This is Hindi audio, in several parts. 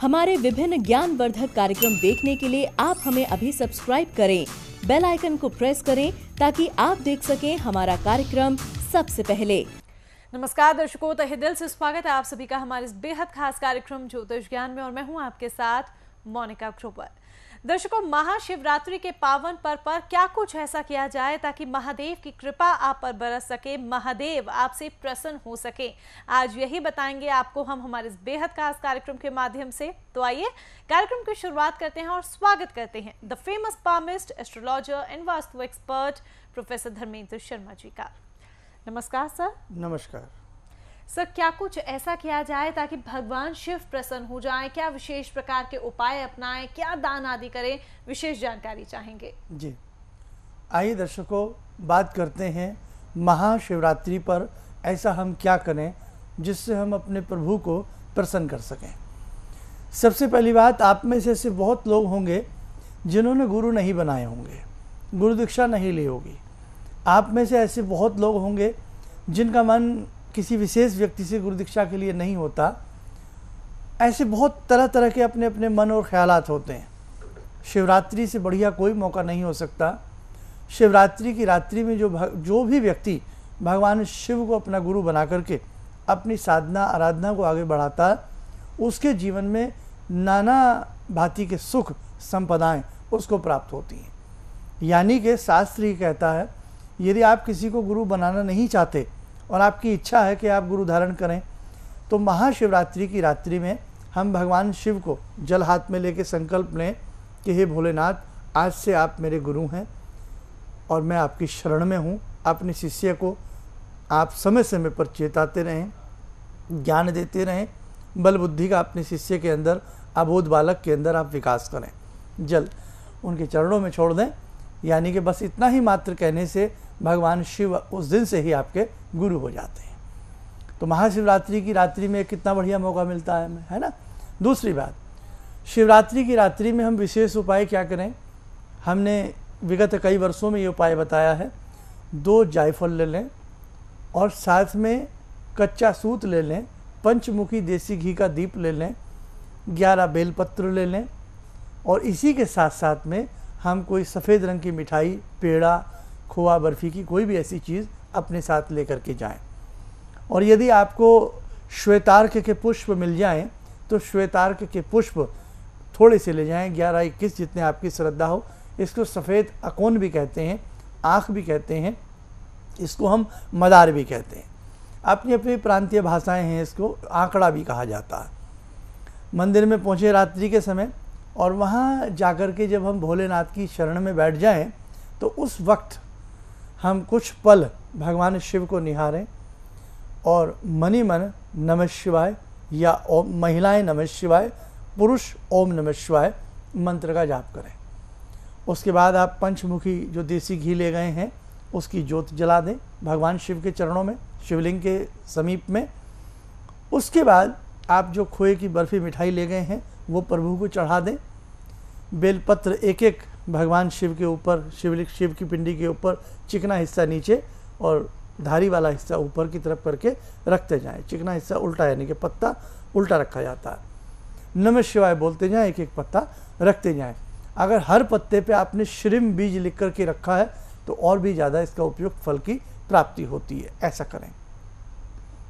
हमारे विभिन्न ज्ञानवर्धक कार्यक्रम देखने के लिए आप हमें अभी सब्सक्राइब करें, बेल आइकन को प्रेस करें ताकि आप देख सकें हमारा कार्यक्रम सबसे पहले। नमस्कार दर्शकों, तहे दिल से स्वागत है आप सभी का हमारे इस बेहद खास कार्यक्रम ज्योतिष ज्ञान में और मैं हूं आपके साथ मोनिका ग्रोवर। दर्शकों, महाशिवरात्रि के पावन पर्व पर क्या कुछ ऐसा किया जाए ताकि महादेव की कृपा आप पर बरस सके, महादेव आपसे प्रसन्न हो सके, आज यही बताएंगे आपको हम हमारे इस बेहद खास कार्यक्रम के माध्यम से। तो आइए कार्यक्रम की शुरुआत करते हैं और स्वागत करते हैं the famous palmist, astrologer and vastu expert professor Dharmendra Sharma ji का। नमस्कार सर। नमस्कार सर, क्या कुछ ऐसा किया जाए ताकि भगवान शिव प्रसन्न हो जाएं? क्या विशेष प्रकार के उपाय अपनाएं? क्या दान आदि करें? विशेष जानकारी चाहेंगे जी। आइए दर्शकों, बात करते हैं महाशिवरात्रि पर ऐसा हम क्या करें जिससे हम अपने प्रभु को प्रसन्न कर सकें। सबसे पहली बात, आप में से ऐसे बहुत लोग होंगे जिन्होंने गुरु नहीं बनाए होंगे, गुरु दीक्षा नहीं ली होगी। आप में से ऐसे बहुत लोग होंगे जिनका मन किसी विशेष व्यक्ति से गुरु दीक्षा के लिए नहीं होता। ऐसे बहुत तरह तरह के अपने अपने मन और ख्यालात होते हैं। शिवरात्रि से बढ़िया कोई मौका नहीं हो सकता। शिवरात्रि की रात्रि में जो भी व्यक्ति भगवान शिव को अपना गुरु बना करके अपनी साधना आराधना को आगे बढ़ाता है, उसके जीवन में नाना भांति के सुख संपदाएं उसको प्राप्त होती हैं। यानी कि शास्त्र ही कहता है, यदि आप किसी को गुरु बनाना नहीं चाहते और आपकी इच्छा है कि आप गुरु धारण करें, तो महाशिवरात्रि की रात्रि में हम भगवान शिव को जल हाथ में लेके संकल्प लें कि हे भोलेनाथ, आज से आप मेरे गुरु हैं और मैं आपकी शरण में हूँ। अपने शिष्य को आप समय समय पर चेताते रहें, ज्ञान देते रहें, बल बुद्धि का अपने शिष्य के अंदर, अबोध बालक के अंदर आप विकास करें। जल उनके चरणों में छोड़ दें। यानी कि बस इतना ही मात्र कहने से भगवान शिव उस दिन से ही आपके गुरु हो जाते हैं। तो महाशिवरात्रि की रात्रि में कितना बढ़िया मौका मिलता है हमें, है ना। दूसरी बात, शिवरात्रि की रात्रि में हम विशेष उपाय क्या करें। हमने विगत कई वर्षों में ये उपाय बताया है। 2 जायफल ले लें और साथ में कच्चा सूत ले लें, पंचमुखी देसी घी का दीप ले लें, 11 बेलपत्र ले लें और इसी के साथ साथ में हम कोई सफ़ेद रंग की मिठाई, पेड़ा, खोआ, बर्फ़ी की कोई भी ऐसी चीज़ अपने साथ लेकर के जाएं। और यदि आपको श्वेतार्क के पुष्प मिल जाएं तो श्वेतार्क के पुष्प थोड़े से ले जाएं, 11-21 जितने आपकी श्रद्धा हो। इसको सफ़ेद अकोन भी कहते हैं, आँख भी कहते हैं, इसको हम मदार भी कहते हैं। अपनी अपनी प्रांतीय भाषाएं हैं, इसको आंकड़ा भी कहा जाता है। मंदिर में पहुँचे रात्रि के समय और वहाँ जाकर के जब हम भोलेनाथ की शरण में बैठ जाएं तो उस वक्त हम कुछ पल भगवान शिव को निहारें और मनि मन नमः शिवाय या ओम, महिलाएं नमः शिवाय, पुरुष ओम नमः शिवाय मंत्र का जाप करें। उसके बाद आप पंचमुखी जो देसी घी ले गए हैं उसकी ज्योत जला दें भगवान शिव के चरणों में, शिवलिंग के समीप में। उसके बाद आप जो खोए की बर्फ़ी मिठाई ले गए हैं वो प्रभु को चढ़ा दें। बेलपत्र एक एक भगवान शिव के ऊपर, शिव की पिंडी के ऊपर चिकना हिस्सा नीचे और धारी वाला हिस्सा ऊपर की तरफ करके रखते जाएं। चिकना हिस्सा उल्टा, यानी कि पत्ता उल्टा रखा जाता है। नमः शिवाय बोलते जाएं, एक एक पत्ता रखते जाएं। अगर हर पत्ते पे आपने श्रीम बीज लिख कर के रखा है तो और भी ज़्यादा इसका उपयुक्त फल की प्राप्ति होती है। ऐसा करें।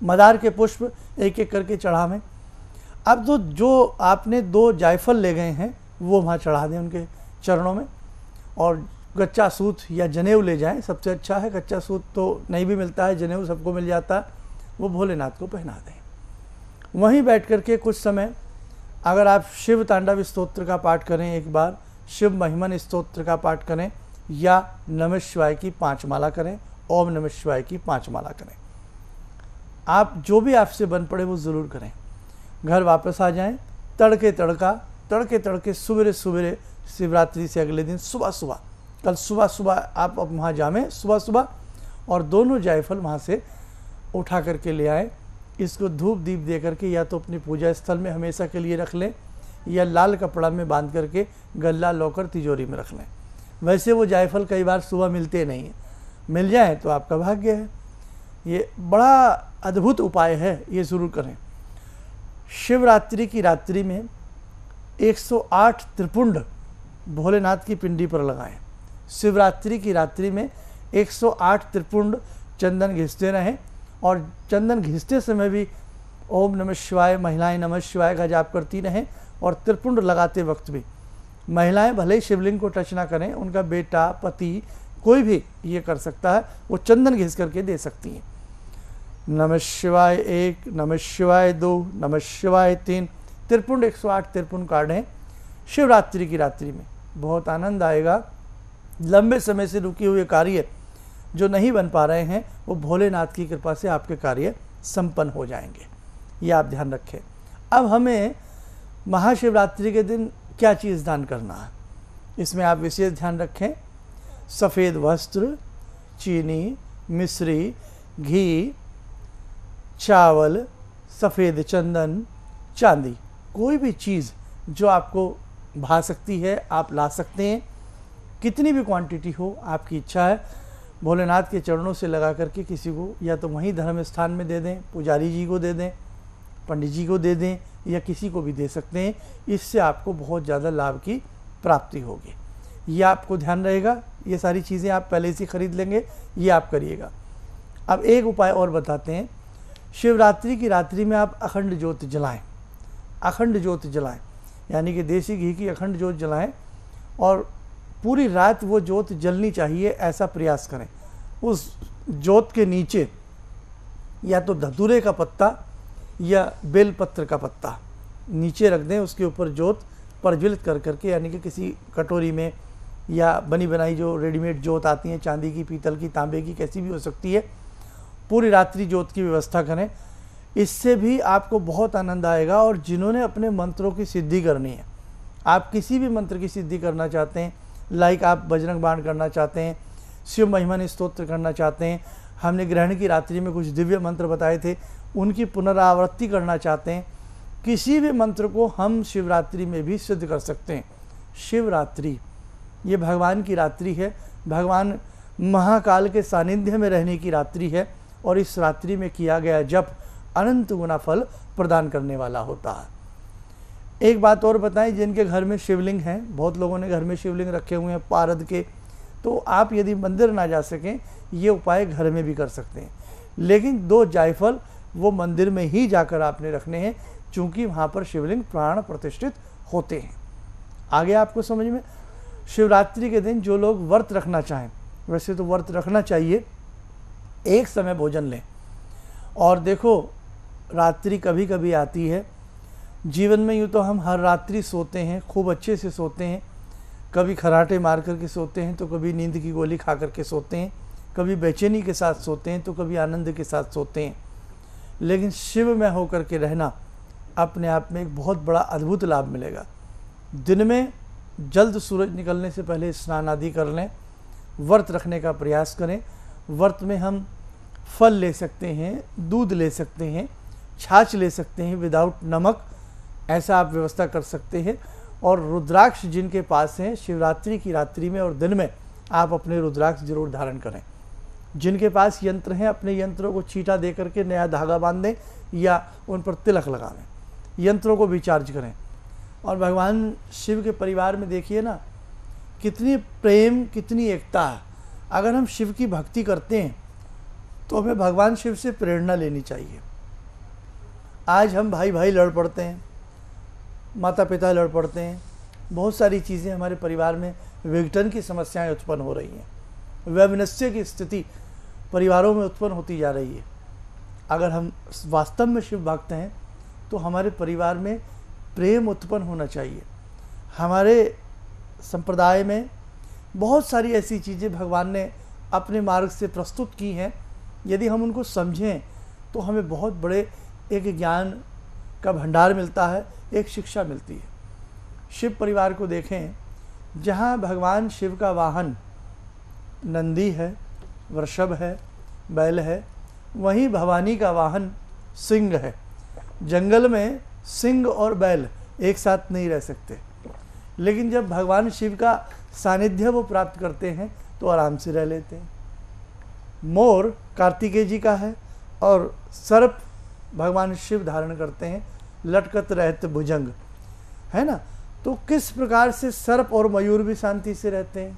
मदार के पुष्प एक एक करके चढ़ावें। अब तो जो आपने 2 जायफल ले गए हैं वो वहाँ चढ़ा दें उनके चरणों में। और कच्चा सूत या जनेऊ ले जाएं, सबसे अच्छा है। कच्चा सूत तो नहीं भी मिलता है, जनेऊ सबको मिल जाता है, वो भोलेनाथ को पहना दें। वहीं बैठ कर के कुछ समय अगर आप शिव तांडव स्तोत्र का पाठ करें, एक बार शिव महिमन स्तोत्र का पाठ करें या नमः शिवाय की 5 माला करें, ओम नमः शिवाय की 5 माला करें। आप जो भी आपसे बन पड़े वो ज़रूर करें। घर वापस आ जाएं। तड़के तड़के सवेरे सवेरे शिवरात्रि से अगले दिन सुबह कल सुबह आप अब वहाँ जाएं सुबह और दोनों जायफल वहाँ से उठा करके ले आएँ। इसको धूप दीप दे करके या तो अपनी पूजा स्थल में हमेशा के लिए रख लें या लाल कपड़ा में बांध करके गल्ला लॉकर तिजोरी में रख लें। वैसे वो जायफल कई बार सुबह मिलते नहीं हैं, मिल जाए तो आपका भाग्य है। ये बड़ा अद्भुत उपाय है, ये ज़रूर करें। शिवरात्रि की रात्रि में 108 त्रिपुंड भोलेनाथ की पिंडी पर लगाएं। शिवरात्रि की रात्रि में 108 त्रिपुंड चंदन घिसते रहें और चंदन घिसते समय भी ओम नमः शिवाय, महिलाएं नमः शिवाय का जाप करती रहें। और त्रिपुंड लगाते वक्त भी महिलाएं भले ही शिवलिंग को टच ना करें, उनका बेटा, पति, कोई भी ये कर सकता है, वो चंदन घिस करके दे सकती हैं। नमः शिवाय 1, नमः शिवाय 2, नमः शिवाय 3, त्रिपुंड 108 त्रिपुंड काढ़ें शिवरात्रि की रात्रि में। बहुत आनंद आएगा। लंबे समय से रुके हुए कार्य जो नहीं बन पा रहे हैं, वो भोलेनाथ की कृपा से आपके कार्य संपन्न हो जाएंगे, ये आप ध्यान रखें। अब हमें महाशिवरात्रि के दिन क्या चीज़ दान करना है, इसमें आप विशेष ध्यान रखें। सफ़ेद वस्त्र, चीनी, मिश्री, घी, चावल, सफ़ेद चंदन, चांदी, कोई भी चीज़ जो आपको भा सकती है आप ला सकते हैं। कितनी भी क्वांटिटी हो, आपकी इच्छा है। भोलेनाथ के चरणों से लगा करके किसी को या तो वहीं धर्म स्थान में दे दें, पुजारी जी को दे दें, पंडित जी को दे दें, या किसी को भी दे सकते हैं। इससे आपको बहुत ज़्यादा लाभ की प्राप्ति होगी। ये आपको ध्यान रहेगा। ये सारी चीज़ें आप पहले से खरीद लेंगे, ये आप करिएगा। अब एक उपाय और बताते हैं। शिवरात्रि की रात्रि में आप अखंड ज्योत जलाएं। अखंड ज्योत जलाएं यानी कि देसी घी की अखंड ज्योत जलाएं और पूरी रात वो ज्योत जलनी चाहिए, ऐसा प्रयास करें। उस ज्योत के नीचे या तो धतूरे का पत्ता या बेलपत्र का पत्ता नीचे रख दें, उसके ऊपर ज्योत प्रज्वलित कर करके, यानी कि किसी कटोरी में या बनी बनाई जो रेडीमेड ज्योत आती हैं, चांदी की, पीतल की, तांबे की, कैसी भी हो सकती है, पूरी रात्रि ज्योत की व्यवस्था करें। इससे भी आपको बहुत आनंद आएगा। और जिन्होंने अपने मंत्रों की सिद्धि करनी है, आप किसी भी मंत्र की सिद्धि करना चाहते हैं, लाइक आप बजरंग बाण करना चाहते हैं, शिव महिमा स्तोत्र करना चाहते हैं, हमने ग्रहण की रात्रि में कुछ दिव्य मंत्र बताए थे, उनकी पुनरावृत्ति करना चाहते हैं, किसी भी मंत्र को हम शिवरात्रि में भी सिद्ध कर सकते हैं। शिवरात्रि ये भगवान की रात्रि है, भगवान महाकाल के सानिध्य में रहने की रात्रि है। और इस रात्रि में किया गया जप अनंत गुना फल प्रदान करने वाला होता है। एक बात और बताएं, जिनके घर में शिवलिंग हैं, बहुत लोगों ने घर में शिवलिंग रखे हुए हैं पारद के, तो आप यदि मंदिर ना जा सकें, ये उपाय घर में भी कर सकते हैं। लेकिन 2 जायफल वो मंदिर में ही जाकर आपने रखने हैं, चूँकि वहाँ पर शिवलिंग प्राण प्रतिष्ठित होते हैं। आगे आपको समझ में। शिवरात्रि के दिन जो लोग व्रत रखना चाहें, वैसे तो व्रत रखना चाहिए, एक समय भोजन लें। और देखो, रात्रि कभी कभी आती है जीवन में, यूँ तो हम हर रात्रि सोते हैं, खूब अच्छे से सोते हैं, कभी खराटे मार करके सोते हैं, तो कभी नींद की गोली खा करके सोते हैं, कभी बेचैनी के साथ सोते हैं, तो कभी आनंद के साथ सोते हैं। लेकिन शिव में होकर के रहना अपने आप में एक बहुत बड़ा अद्भुत लाभ मिलेगा। दिन में जल्द सूरज निकलने से पहले स्नान आदि कर लें, व्रत रखने का प्रयास करें। व्रत में हम फल ले सकते हैं, दूध ले सकते हैं, छाछ ले सकते हैं विदाउट नमक, ऐसा आप व्यवस्था कर सकते हैं। और रुद्राक्ष जिनके पास हैं, शिवरात्रि की रात्रि में और दिन में आप अपने रुद्राक्ष जरूर धारण करें। जिनके पास यंत्र हैं, अपने यंत्रों को छींटा दे करके नया धागा बांध दें या उन पर तिलक लगावें, यंत्रों को भी चार्ज करें। और भगवान शिव के परिवार में देखिए ना, कितनी प्रेम, कितनी एकता है। अगर हम शिव की भक्ति करते हैं तो हमें भगवान शिव से प्रेरणा लेनी चाहिए। आज हम भाई भाई लड़ पड़ते हैं, माता पिता लड़ पड़ते हैं, बहुत सारी चीज़ें हमारे परिवार में विघटन की समस्याएं उत्पन्न हो रही हैं, वैमनस्य की स्थिति परिवारों में उत्पन्न होती जा रही है। अगर हम वास्तव में शिव भक्त हैं तो हमारे परिवार में प्रेम उत्पन्न होना चाहिए। हमारे संप्रदाय में बहुत सारी ऐसी चीज़ें भगवान ने अपने मार्ग से प्रस्तुत की हैं, यदि हम उनको समझें तो हमें बहुत बड़े एक ज्ञान का भंडार मिलता है, एक शिक्षा मिलती है। शिव परिवार को देखें, जहाँ भगवान शिव का वाहन नंदी है, वृषभ है, बैल है, वहीं भवानी का वाहन सिंह है। जंगल में सिंह और बैल एक साथ नहीं रह सकते, लेकिन जब भगवान शिव का सानिध्य वो प्राप्त करते हैं तो आराम से रह लेते हैं। मोर कार्तिकेय जी का है और सर्प भगवान शिव धारण करते हैं, लटकत रहत भुजंग, है ना। तो किस प्रकार से सर्प और मयूर भी शांति से रहते हैं।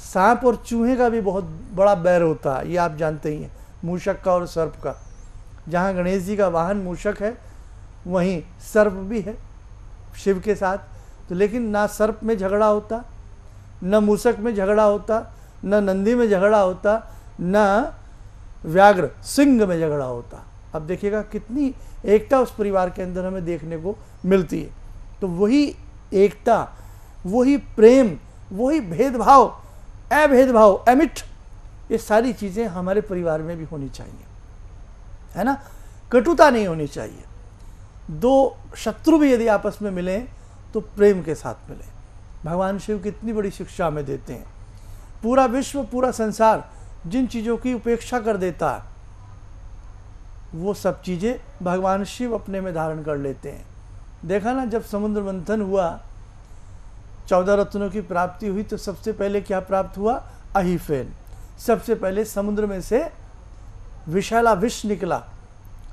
सांप और चूहे का भी बहुत बड़ा बैर होता है, ये आप जानते ही हैं, मूषक का और सर्प का। जहाँ गणेश जी का वाहन मूषक है वहीं सर्प भी है शिव के साथ। तो लेकिन ना सर्प में झगड़ा होता, न मूषक में झगड़ा होता, न नंदी में झगड़ा होता, न व्याघ्र सिंह में झगड़ा होता। अब देखिएगा कितनी एकता उस परिवार के अंदर हमें देखने को मिलती है। तो वही एकता, वही प्रेम, वही भेदभाव, अभेदभाव, अमिट, ये सारी चीज़ें हमारे परिवार में भी होनी चाहिए, है ना। कटुता नहीं होनी चाहिए। दो शत्रु भी यदि आपस में मिलें तो प्रेम के साथ मिलें। भगवान शिव कितनी बड़ी शिक्षा हमें देते हैं। पूरा विश्व, पूरा संसार जिन चीज़ों की उपेक्षा कर देता है, वो सब चीज़ें भगवान शिव अपने में धारण कर लेते हैं। देखा ना, जब समुद्र मंथन हुआ, 14 रत्नों की प्राप्ति हुई, तो सबसे पहले क्या प्राप्त हुआ? अहिफेन। सबसे पहले समुद्र में से विषैला विष निकला।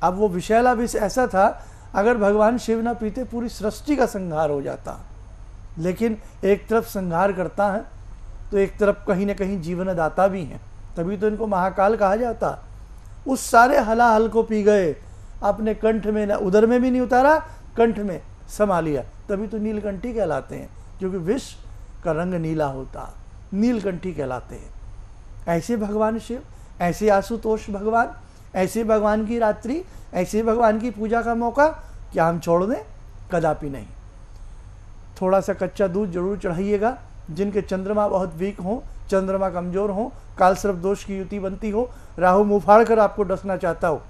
अब वो विषैला विष ऐसा था, अगर भगवान शिव ना पीते पूरी सृष्टि का संहार हो जाता। लेकिन एक तरफ संहार करता है तो एक तरफ कहीं ना कहीं जीवनदाता भी हैं, तभी तो इनको महाकाल कहा जाता। उस सारे हलाहल को पी गए, अपने कंठ में, ना उदर में भी नहीं उतारा, कंठ में समा लिया, तभी तो नीलकंठी कहलाते हैं, क्योंकि विष का रंग नीला होता, नीलकंठी कहलाते हैं। ऐसे भगवान शिव, ऐसे आशुतोष भगवान, ऐसे भगवान की रात्रि, ऐसे भगवान की पूजा का मौका क्या हम छोड़ दें? कदापि नहीं। थोड़ा सा कच्चा दूध जरूर चढ़ाइएगा। जिनके चंद्रमा बहुत वीक हों, चंद्रमा कमज़ोर हों, कालसर्प दोष की युति बनती हो, राहु मुँह फाड़ कर आपको डसना चाहता हो,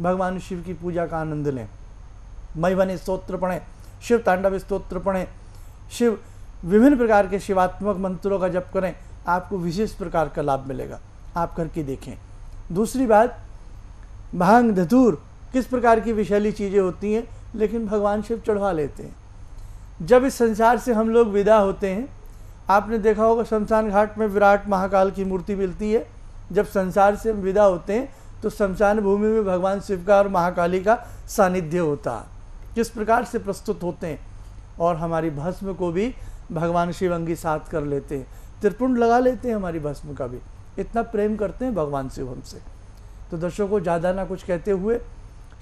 भगवान शिव की पूजा का आनंद लें। मैवने स्तोत्र पढ़ें, शिव तांडव स्तोत्र पढ़ें, शिव विभिन्न प्रकार के शिवात्मक मंत्रों का जप करें, आपको विशेष प्रकार का लाभ मिलेगा। आप करके देखें। दूसरी बात, भांग धतूर किस प्रकार की विषैली चीज़ें होती हैं, लेकिन भगवान शिव चढ़वा लेते हैं। जब इस संसार से हम लोग विदा होते हैं, आपने देखा होगा शमशान घाट में विराट महाकाल की मूर्ति मिलती है। जब संसार से हम विदा होते हैं तो शमशान भूमि में भगवान शिव का और महाकाली का सानिध्य होता है। किस प्रकार से प्रस्तुत होते हैं, और हमारी भस्म को भी भगवान शिव अंगी साथ कर लेते हैं, त्रिपुंड लगा लेते हैं हमारी भस्म का भी। इतना प्रेम करते हैं भगवान शिव हमसे। तो दर्शकों को ज़्यादा ना कुछ कहते हुए,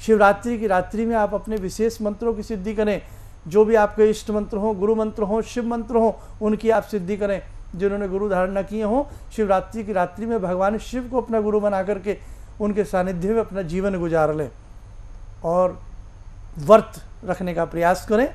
शिवरात्रि की रात्रि में आप अपने विशेष मंत्रों की सिद्धि करें। जो भी आपके इष्ट मंत्र हों, गुरु मंत्र हों, शिव मंत्र हों, उनकी आप सिद्धि करें। जिन्होंने गुरु धारण न किए हों, शिवरात्रि की रात्रि में भगवान शिव को अपना गुरु बना करके उनके सानिध्य में अपना जीवन गुजार लें और व्रत रखने का प्रयास करें।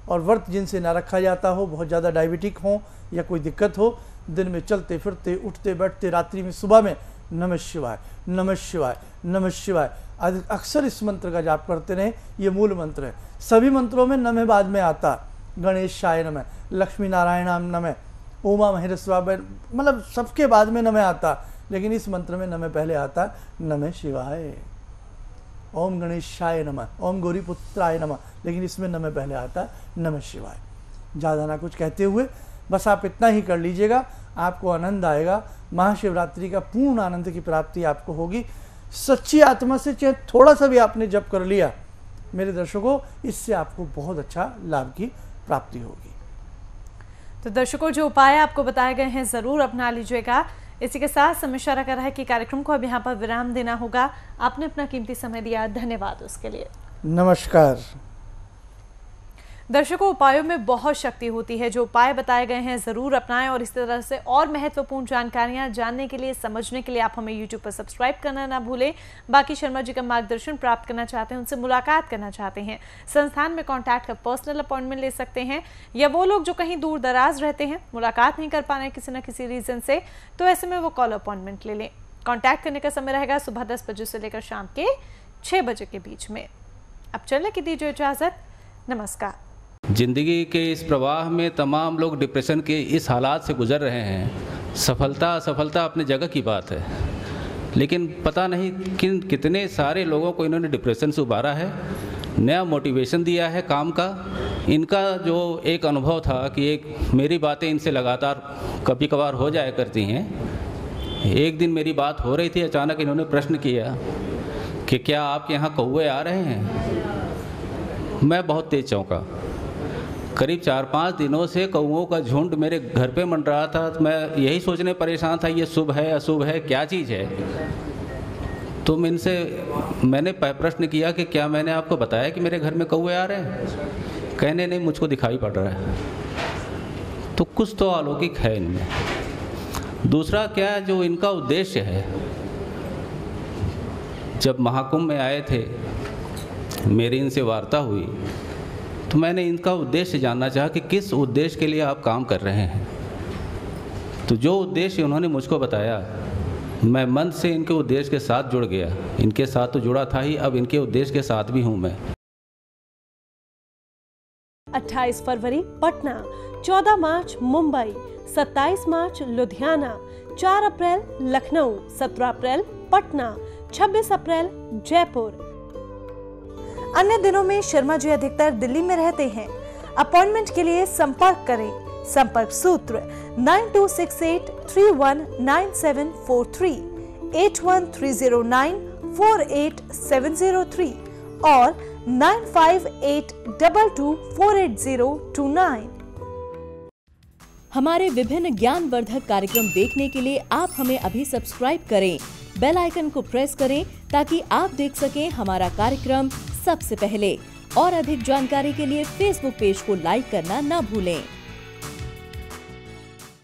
और व्रत जिनसे ना रखा जाता हो, बहुत ज़्यादा डायबिटिक हो या कोई दिक्कत हो, दिन में चलते फिरते, उठते बैठते, रात्रि में, सुबह में नमः शिवाय, नमः शिवाय, नमः शिवाय अक्सर इस मंत्र का जाप करते रहें। ये मूल मंत्र है। सभी मंत्रों में नमः बाद में आता। गणेशाय नमः, लक्ष्मी नारायणाम नमः, उमा महेश्वराय, मतलब सबके बाद में नमः आता, लेकिन इस मंत्र में नमः पहले आता। नमः शिवाय, ओम गणेशाय नमः, ओम गौरीपुत्राय नमः, लेकिन इसमें नमः पहले आता। नमः शिवाय। ज़्यादा ना कुछ कहते हुए बस आप इतना ही कर लीजिएगा, आपको आनंद आएगा। महाशिवरात्रि का पूर्ण आनंद की प्राप्ति आपको होगी। सच्ची आत्मा से चाहे थोड़ा सा भी आपने जप कर लिया, मेरे दर्शकों, इससे आपको बहुत अच्छा लाभ की प्राप्ति होगी। तो दर्शकों, जो उपाय आपको बताए गए हैं ज़रूर अपना लीजिएगा। इसी के साथ समय इशारा कर रहा है कि कार्यक्रम को अब यहाँ पर विराम देना होगा। आपने अपना कीमती समय दिया, धन्यवाद उसके लिए। नमस्कार। दर्शकों, उपायों में बहुत शक्ति होती है। जो उपाय बताए गए हैं ज़रूर अपनाएं और इस तरह से और महत्वपूर्ण जानकारियां जानने के लिए, समझने के लिए आप हमें YouTube पर सब्सक्राइब करना ना भूलें। बाकी शर्मा जी का मार्गदर्शन प्राप्त करना चाहते हैं, उनसे मुलाकात करना चाहते हैं, संस्थान में कॉन्टैक्ट कर पर्सनल अपॉइंटमेंट ले सकते हैं। या वो लोग जो कहीं दूर दराज रहते हैं, मुलाकात नहीं कर पा रहे हैं किसी न किसी रीज़न से, तो ऐसे में वो कॉल अपॉइंटमेंट ले लें। कॉन्टैक्ट करने का समय रहेगा सुबह 10 बजे से लेकर शाम के 6 बजे के बीच में। अब चलने की दीजिए इजाज़त। नमस्कार। ज़िंदगी के इस प्रवाह में तमाम लोग डिप्रेशन के इस हालात से गुज़र रहे हैं। सफलता असफलता अपनी जगह की बात है, लेकिन पता नहीं कितने सारे लोगों को इन्होंने डिप्रेशन से उबारा है, नया मोटिवेशन दिया है काम का। इनका जो एक अनुभव था कि एक मेरी बातें इनसे लगातार कभी कभार हो जाया करती हैं। एक दिन मेरी बात हो रही थी, अचानक इन्होंने प्रश्न किया कि क्या आपके यहाँ कौवे आ रहे हैं। मैं बहुत तेज़ चौंका। करीब 4-5 दिनों से कौओं का झुंड मेरे घर पे मंडरा था। तो मैं यही सोचने परेशान था, ये शुभ है अशुभ है, क्या चीज़ है। तो मैंने प्रश्न किया कि क्या मैंने आपको बताया कि मेरे घर में कौए आ रहे हैं? कहने नहीं, मुझको दिखाई पड़ रहा है। तो कुछ तो अलौकिक है इनमें। दूसरा क्या, जो इनका उद्देश्य है, जब महाकुंभ में आए थे, मेरी इनसे वार्ता हुई, तो मैंने इनका उद्देश्य जानना चाहा कि किस उद्देश्य के लिए आप काम कर रहे हैं। तो जो उद्देश्य उन्होंने मुझको बताया, मैं मन से इनके उद्देश्य के साथ जुड़ गया। इनके साथ तो जुड़ा था ही, अब इनके उद्देश्य के साथ भी हूँ मैं। 28 फरवरी पटना, 14 मार्च मुंबई, 27 मार्च लुधियाना, 4 अप्रैल लखनऊ, 17 अप्रैल पटना, 26 अप्रैल जयपुर। अन्य दिनों में शर्मा जी अधिकतर दिल्ली में रहते हैं। अपॉइंटमेंट के लिए संपर्क करें। संपर्क सूत्र 9268319743, 8130948703 और 9582248029। हमारे विभिन्न ज्ञानवर्धक कार्यक्रम देखने के लिए आप हमें अभी सब्सक्राइब करें, बेल आइकन को प्रेस करें ताकि आप देख सकें हमारा कार्यक्रम सबसे पहले। और अधिक जानकारी के लिए फेसबुक पेज को लाइक करना न भूलें।